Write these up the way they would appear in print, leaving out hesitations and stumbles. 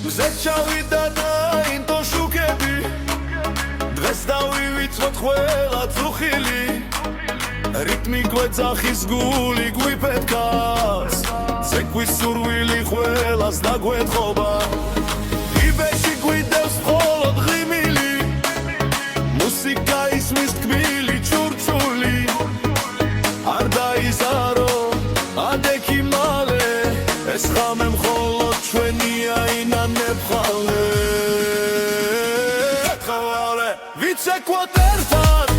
მზეთ ჩავიდა და ინტო შუქები დღეს დავივიწყოთ ყველა წუხილი რიტმი გვეძახის გული გვიფეთქავს ცეკვის სურვილი ყველას დაგვეთხოვა იბეში გვიდევს მხოლოდ ღიმილი მუსიკა ისმის თქმილი ჩურჩული არ დაიზარო ადექი მალე ეს ხამე მხოლოდ ჩვენია ინანებხალე ვიცეკვოთ ერთად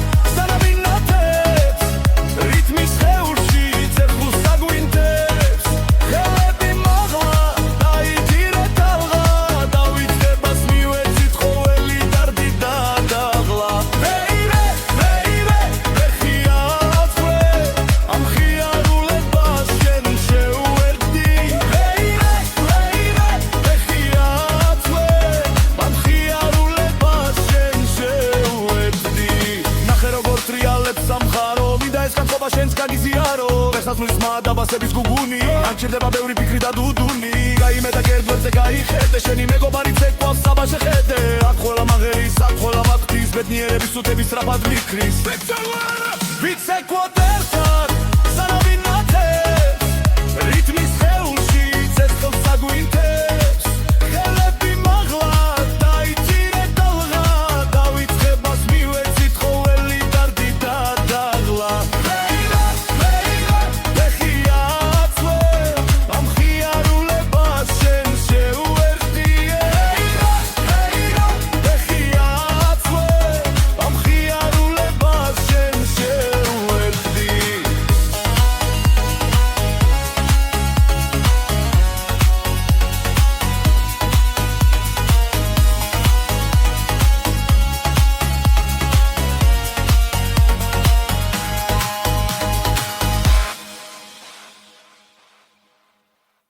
შენს გაგიზიარო ვერსასმის მადაბასების გუგუნი არ ჩერდება ბევრი ფიქრი და დუდუნი გაიმე და კერძებზე გაიხედე შენი მეგობარი ცეკვავს საბაშე ხედე აქ ყველა მაღერის აქ ყველა მათქვის ბედნიერების უთების სწრაფად მიქრის ვიცეკვოთ ერთად